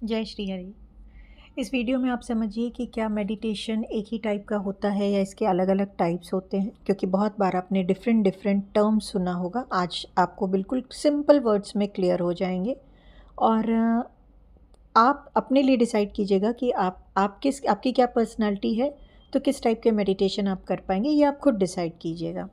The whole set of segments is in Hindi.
जय श्री हरि। इस वीडियो में आप समझिए कि क्या मेडिटेशन एक ही टाइप का होता है या इसके अलग अलग टाइप्स होते हैं, क्योंकि बहुत बार आपने डिफरेंट डिफरेंट टर्म्स सुना होगा। आज आपको बिल्कुल सिंपल वर्ड्स में क्लियर हो जाएंगे और आप अपने लिए डिसाइड कीजिएगा कि आपकी क्या पर्सनालिटी है, तो किस टाइप के मेडिटेशन आप कर पाएंगे ये आप खुद डिसाइड कीजिएगा।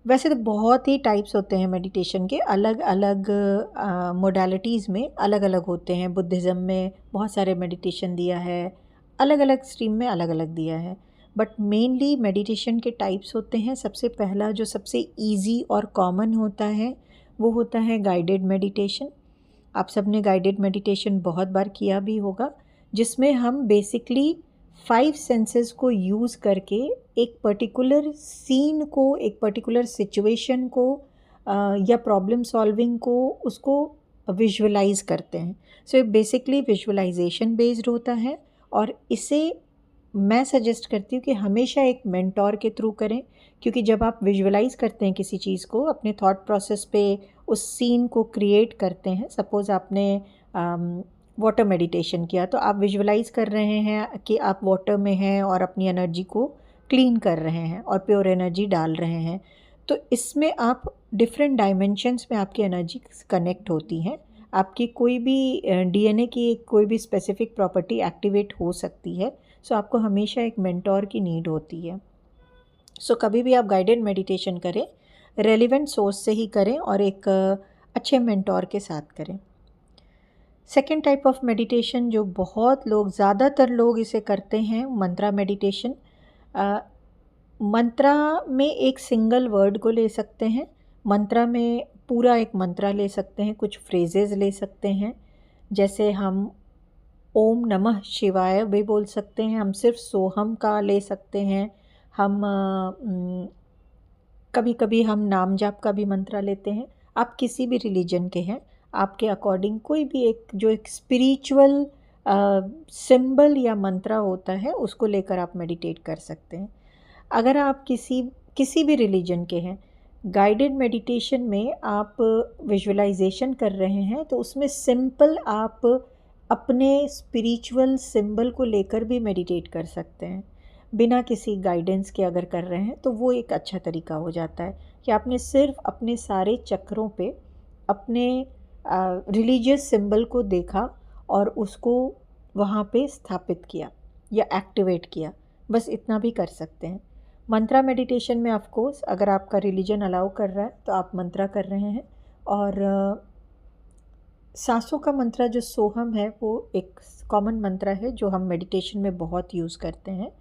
वैसे तो बहुत ही टाइप्स होते हैं मेडिटेशन के, अलग अलग मोडालिटीज़ में अलग अलग होते हैं। बुद्धिज़्म में बहुत सारे मेडिटेशन दिया है, अलग अलग स्ट्रीम में अलग अलग दिया है, बट मेनली मेडिटेशन के टाइप्स होते हैं। सबसे पहला जो सबसे इजी और कॉमन होता है वो होता है गाइडेड मेडिटेशन। आप सबने गाइडेड मेडिटेशन बहुत बार किया भी होगा, जिसमें हम बेसिकली 5 सेंसेस को यूज़ करके एक पर्टिकुलर सीन को, एक पर्टिकुलर सिचुएशन को या प्रॉब्लम सॉल्विंग को उसको विजुअलाइज करते हैं। सो ये बेसिकली विजुअलाइजेशन बेस्ड होता है और इसे मैं सजेस्ट करती हूँ कि हमेशा एक मेंटोर के थ्रू करें, क्योंकि जब आप विजुअलाइज करते हैं किसी चीज़ को, अपने थॉट प्रोसेस पे उस सीन को क्रिएट करते हैं। सपोज़ आपने वाटर मेडिटेशन किया तो आप विजुअलाइज कर रहे हैं कि आप वाटर में हैं और अपनी एनर्जी को क्लीन कर रहे हैं और प्योर एनर्जी डाल रहे हैं। तो इसमें आप डिफरेंट डायमेंशंस में आपकी एनर्जी कनेक्ट होती हैं। आपकी कोई भी डीएनए की कोई भी स्पेसिफिक प्रॉपर्टी एक्टिवेट हो सकती है। सो आपको हमेशा एक मेंटोर की नीड होती है। सो कभी भी आप गाइडेड मेडिटेशन करें, रेलिवेंट सोर्स से ही करें और एक अच्छे मेंटोर के साथ करें। सेकेंड टाइप ऑफ मेडिटेशन जो बहुत लोग, ज़्यादातर लोग इसे करते हैं, मंत्रा मेडिटेशन। मंत्रा में एक सिंगल वर्ड को ले सकते हैं, मंत्रा में पूरा एक मंत्रा ले सकते हैं, कुछ फ्रेजेस ले सकते हैं। जैसे हम ओम नमः शिवाय भी बोल सकते हैं, हम सिर्फ सोहम का ले सकते हैं, हम कभी कभी हम नाम जाप का भी मंत्रा लेते हैं। आप किसी भी रिलीजन के हैं, आपके अकॉर्डिंग कोई भी एक स्पिरिचुअल सिंबल या मंत्रा होता है उसको लेकर आप मेडिटेट कर सकते हैं। अगर आप किसी भी रिलीजन के हैं, गाइडेड मेडिटेशन में आप विजुअलाइजेशन कर रहे हैं तो उसमें सिंपल आप अपने स्पिरिचुअल सिंबल को लेकर भी मेडिटेट कर सकते हैं। बिना किसी गाइडेंस के अगर कर रहे हैं तो वो एक अच्छा तरीका हो जाता है कि आपने सिर्फ अपने सारे चक्रों पे अपने रिलीजियस सिंबल को देखा और उसको वहाँ पे स्थापित किया या एक्टिवेट किया, बस इतना भी कर सकते हैं। मंत्रा मेडिटेशन में ऑफ कोर्स अगर आपका रिलीजन अलाउ कर रहा है तो आप मंत्रा कर रहे हैं। और सांसों का मंत्रा जो सोहम है वो एक कॉमन मंत्रा है जो हम मेडिटेशन में बहुत यूज़ करते हैं।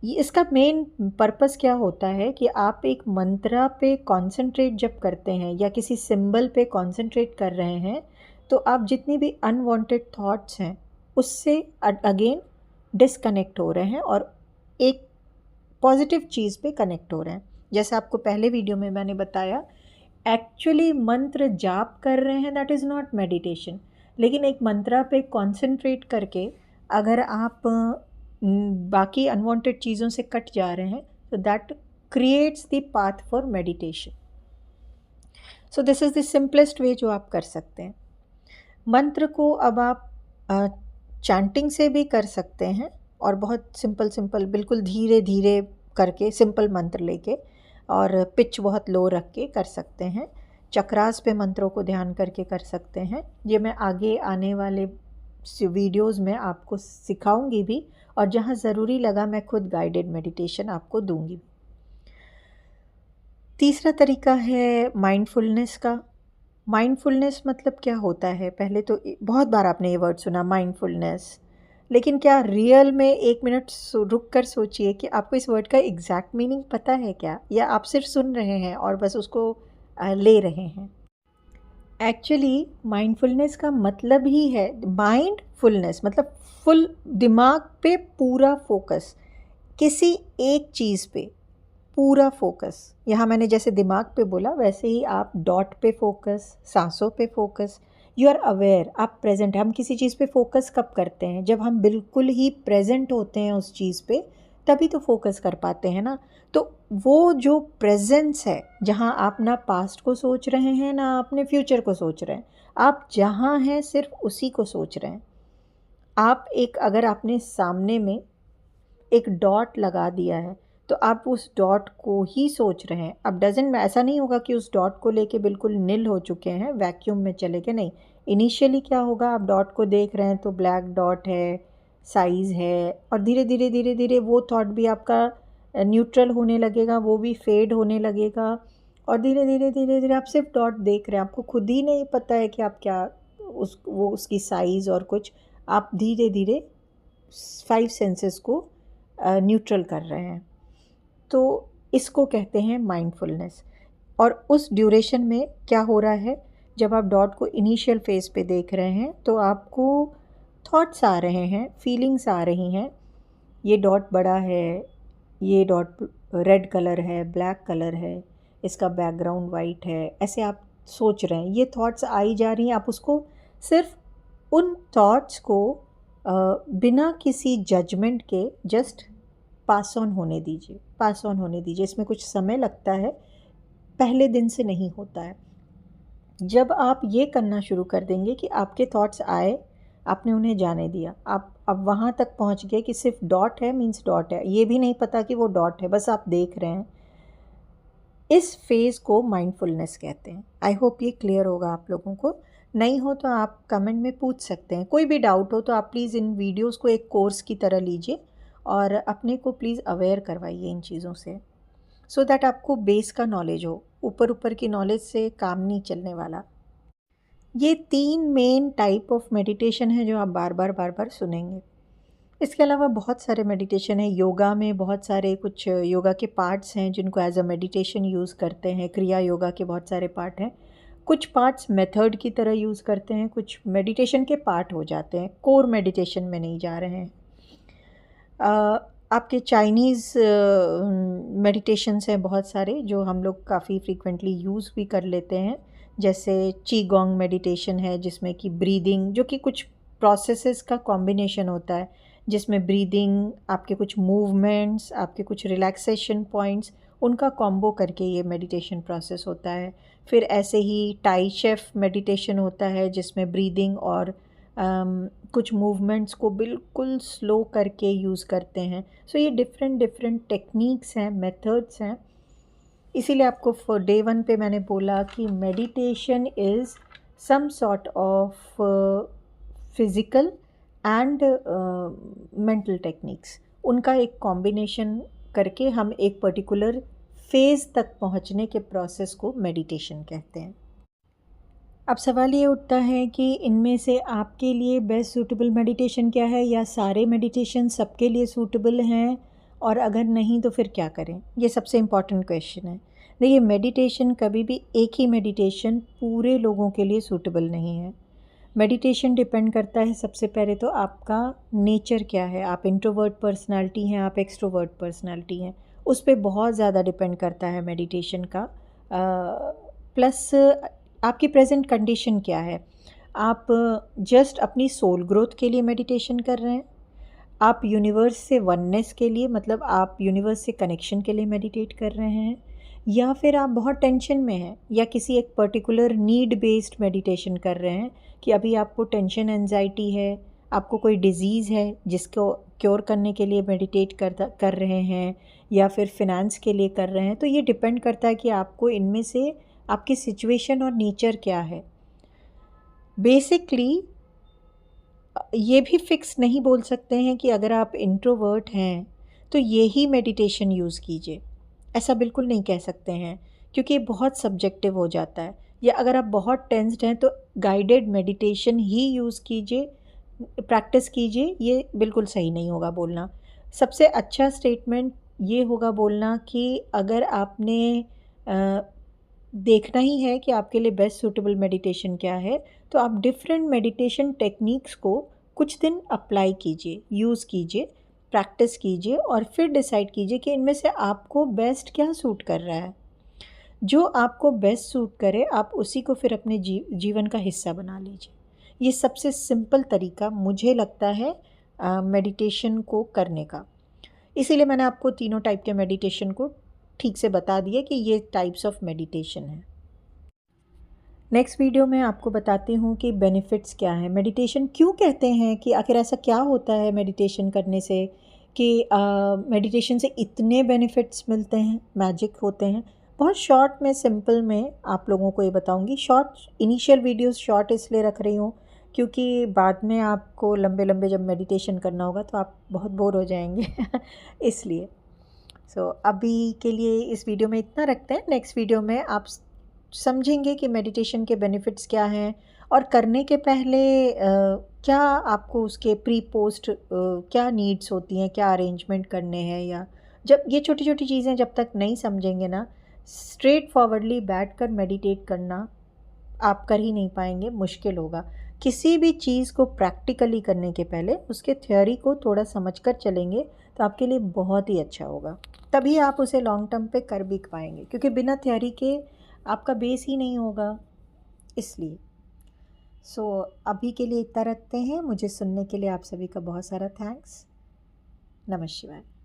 ये इसका मेन पर्पस क्या होता है कि आप एक मंत्रा पे कंसंट्रेट जब करते हैं या किसी सिंबल पे कंसंट्रेट कर रहे हैं तो आप जितनी भी अनवांटेड थॉट्स हैं उससे अगेन डिस्कनेक्ट हो रहे हैं और एक पॉजिटिव चीज़ पे कनेक्ट हो रहे हैं। जैसे आपको पहले वीडियो में मैंने बताया, एक्चुअली मंत्र जाप कर रहे हैं दैट इज़ नॉट मेडिटेशन, लेकिन एक मंत्रा पे कंसंट्रेट करके अगर आप बाकी अनवांटेड चीज़ों से कट जा रहे हैं तो that creates the path for meditation. So this is the simplest way जो आप कर सकते हैं। मंत्र को अब आप चैंटिंग से भी कर सकते हैं और बहुत सिंपल बिल्कुल धीरे धीरे करके सिंपल मंत्र लेके और पिच बहुत लो रख के कर सकते हैं। चक्रास पे मंत्रों को ध्यान करके कर सकते हैं। ये मैं आगे आने वाले वीडियोस में आपको सिखाऊंगी भी, और जहाँ ज़रूरी लगा मैं खुद गाइडेड मेडिटेशन आपको दूंगी। तीसरा तरीका है माइंडफुलनेस का। माइंडफुलनेस मतलब क्या होता है? पहले तो बहुत बार आपने ये वर्ड सुना माइंडफुलनेस, लेकिन क्या रियल में 1 मिनट रुक कर सोचिए कि आपको इस वर्ड का एग्जैक्ट मीनिंग पता है क्या, या आप सिर्फ सुन रहे हैं और बस उसको ले रहे हैं। एक्चुअली माइंडफुलनेस का मतलब ही है, माइंडफुलनेस मतलब फुल दिमाग पे पूरा फोकस, किसी एक चीज़ पे पूरा फोकस। यहाँ मैंने जैसे दिमाग पे बोला वैसे ही आप डॉट पे फोकस, सांसों पे फोकस, यू आर अवेयर, आप प्रेजेंट। हम किसी चीज़ पे फोकस कब करते हैं? जब हम बिल्कुल ही प्रेजेंट होते हैं उस चीज़ पे, तभी तो फोकस कर पाते हैं ना। तो वो जो प्रेजेंस है, जहाँ आप ना पास्ट को सोच रहे हैं ना अपने फ्यूचर को सोच रहे हैं, आप जहाँ हैं सिर्फ उसी को सोच रहे हैं। आप एक, अगर आपने सामने में एक डॉट लगा दिया है तो आप उस डॉट को ही सोच रहे हैं। अब डजेंट, ऐसा नहीं होगा कि उस डॉट को लेके बिल्कुल निल हो चुके हैं, वैक्यूम में चले गए, नहीं। इनिशियली क्या होगा, आप डॉट को देख रहे हैं तो ब्लैक डॉट है, साइज़ है, और धीरे धीरे धीरे धीरे वो थॉट भी आपका न्यूट्रल होने लगेगा, वो भी फेड होने लगेगा, और धीरे धीरे धीरे धीरे आप सिर्फ डॉट देख रहे हैं। आपको खुद ही नहीं पता है कि आप क्या उसकी साइज़ और कुछ, आप धीरे धीरे 5 सेंसेस को न्यूट्रल कर रहे हैं। तो इसको कहते हैं माइंडफुलनेस। और उस ड्यूरेशन में क्या हो रहा है, जब आप डॉट को इनिशियल फेज पे देख रहे हैं तो आपको थॉट्स आ रहे हैं, फीलिंग्स आ रही हैं। ये डॉट बड़ा है, ये डॉट रेड कलर है, ब्लैक कलर है, इसका बैकग्राउंड वाइट है, ऐसे आप सोच रहे हैं। ये थॉट्स आई जा रही हैं, आप उसको सिर्फ उन थॉट्स को बिना किसी जजमेंट के जस्ट पास ऑन होने दीजिए, पास ऑन होने दीजिए। इसमें कुछ समय लगता है, पहले दिन से नहीं होता है। जब आप ये करना शुरू कर देंगे कि आपके थॉट्स आए, आपने उन्हें जाने दिया, आप अब वहाँ तक पहुँच गए कि सिर्फ डॉट है मीन्स डॉट है, ये भी नहीं पता कि वो डॉट है, बस आप देख रहे हैं। इस फेज़ को माइंडफुलनेस कहते हैं। आई होप ये क्लियर होगा आप लोगों को। नहीं हो तो आप कमेंट में पूछ सकते हैं। कोई भी डाउट हो तो आप प्लीज़ इन वीडियोस को एक कोर्स की तरह लीजिए और अपने को प्लीज़ अवेयर करवाइए इन चीज़ों से, सो दैट आपको बेस का नॉलेज हो। ऊपर ऊपर की नॉलेज से काम नहीं चलने वाला। ये 3 मेन टाइप ऑफ मेडिटेशन है जो आप बार बार सुनेंगे। इसके अलावा बहुत सारे मेडिटेशन है। योगा में बहुत सारे कुछ योगा के पार्ट्स हैं जिनको एज अ मेडिटेशन यूज़ करते हैं। क्रिया योगा के बहुत सारे पार्ट हैं। कुछ पार्ट्स मेथड की तरह यूज़ करते हैं, कुछ मेडिटेशन के पार्ट हो जाते हैं, कोर मेडिटेशन में नहीं जा रहे हैं। आपके चाइनीज़ मेडिटेशंस हैं बहुत सारे जो हम लोग काफ़ी फ्रीक्वेंटली यूज़ भी कर लेते हैं, जैसे चीगोंग मेडिटेशन है जिसमें कि ब्रीदिंग, जो कि कुछ प्रोसेसेस का कॉम्बिनेशन होता है, जिसमें ब्रीदिंग, आपके कुछ मूवमेंट्स, आपके कुछ रिलैक्सेशन पॉइंट्स, उनका कॉम्बो करके ये मेडिटेशन प्रोसेस होता है। फिर ऐसे ही टाई शेफ मेडिटेशन होता है जिसमें ब्रीदिंग और कुछ मूवमेंट्स को बिल्कुल स्लो करके यूज़ करते हैं। सो ये डिफरेंट टेक्निक्स हैं, मेथड्स हैं। इसीलिए आपको फॉर डे 1 पे मैंने बोला कि meditation is some sort of physical and mental techniques, उनका एक कॉम्बिनेशन करके हम एक पर्टिकुलर फेज़ तक पहुंचने के प्रोसेस को मेडिटेशन कहते हैं। अब सवाल ये उठता है कि इनमें से आपके लिए बेस्ट सूटेबल मेडिटेशन क्या है, या सारे मेडिटेशन सबके लिए सूटेबल हैं, और अगर नहीं तो फिर क्या करें? ये सबसे इम्पॉर्टेंट क्वेश्चन है। देखिए, मेडिटेशन कभी भी एक ही मेडिटेशन पूरे लोगों के लिए सूटेबल नहीं है। मेडिटेशन डिपेंड करता है सबसे पहले तो आपका नेचर क्या है, आप इंट्रोवर्ट पर्सनालिटी हैं, आप एक्सट्रोवर्ट पर्सनालिटी हैं, उस पर बहुत ज़्यादा डिपेंड करता है मेडिटेशन का। प्लस आपकी प्रेजेंट कंडीशन क्या है, आप जस्ट अपनी सोल ग्रोथ के लिए मेडिटेशन कर रहे हैं, आप यूनिवर्स से वननेस के लिए, मतलब आप यूनिवर्स से कनेक्शन के लिए मेडिटेट कर रहे हैं, या फिर आप बहुत टेंशन में हैं या किसी एक पर्टिकुलर नीड बेस्ड मेडिटेशन कर रहे हैं कि अभी आपको टेंशन एंजाइटी है, आपको कोई डिज़ीज़ है जिसको क्योर करने के लिए मेडिटेट कर रहे हैं, या फिर फिनेंस के लिए कर रहे हैं। तो ये डिपेंड करता है कि आपको इनमें से आपकी सिचुएशन और नेचर क्या है। बेसिकली ये भी फिक्स नहीं बोल सकते हैं कि अगर आप इंट्रोवर्ट हैं तो ये ही मेडिटेशन यूज़ कीजिए, ऐसा बिल्कुल नहीं कह सकते हैं, क्योंकि ये बहुत सब्जेक्टिव हो जाता है। या अगर आप बहुत टेंस्ड हैं तो गाइडेड मेडिटेशन ही यूज़ कीजिए, प्रैक्टिस कीजिए, ये बिल्कुल सही नहीं होगा बोलना। सबसे अच्छा स्टेटमेंट ये होगा बोलना कि अगर आपने देखना ही है कि आपके लिए बेस्ट सूटेबल मेडिटेशन क्या है, तो आप डिफरेंट मेडिटेशन टेक्निक्स को कुछ दिन अप्लाई कीजिए, यूज़ कीजिए, प्रैक्टिस कीजिए, और फिर डिसाइड कीजिए कि इनमें से आपको बेस्ट क्या सूट कर रहा है। जो आपको बेस्ट सूट करे आप उसी को फिर अपने जीवन का हिस्सा बना लीजिए। ये सबसे सिंपल तरीका मुझे लगता है मेडिटेशन को करने का। इसीलिए मैंने आपको तीनों टाइप के मेडिटेशन को ठीक से बता दिया कि ये टाइप्स ऑफ मेडिटेशन है। नेक्स्ट वीडियो में आपको बताती हूँ कि बेनिफिट्स क्या हैं, मेडिटेशन क्यों कहते हैं, कि आखिर ऐसा क्या होता है मेडिटेशन करने से कि मेडिटेशन से इतने बेनिफिट्स मिलते हैं, मैजिक होते हैं। बहुत शॉर्ट में, सिंपल में आप लोगों को ये बताऊँगी। शॉर्ट इनिशियल वीडियोस शॉर्ट इसलिए रख रही हूँ क्योंकि बाद में आपको लंबे लंबे जब मेडिटेशन करना होगा तो आप बहुत बोर हो जाएंगे इसलिए। अभी के लिए इस वीडियो में इतना रखते हैं। नेक्स्ट वीडियो में आप समझेंगे कि मेडिटेशन के बेनिफिट्स क्या हैं और करने के पहले क्या आपको उसके प्री पोस्ट क्या नीड्स होती हैं, क्या अरेंजमेंट करने हैं, या जब ये छोटी छोटी चीज़ें जब तक नहीं समझेंगे ना, स्ट्रेट फॉरवर्डली बैठ कर मेडिटेट करना आप कर ही नहीं पाएंगे, मुश्किल होगा। किसी भी चीज़ को प्रैक्टिकली करने के पहले उसके थ्योरी को थोड़ा समझकर चलेंगे तो आपके लिए बहुत ही अच्छा होगा, तभी आप उसे लॉन्ग टर्म पे कर भी पाएंगे, क्योंकि बिना थ्योरी के आपका बेस ही नहीं होगा, इसलिए। अभी के लिए इतना रखते हैं। मुझे सुनने के लिए आप सभी का बहुत सारा थैंक्स। नमः शिवाय।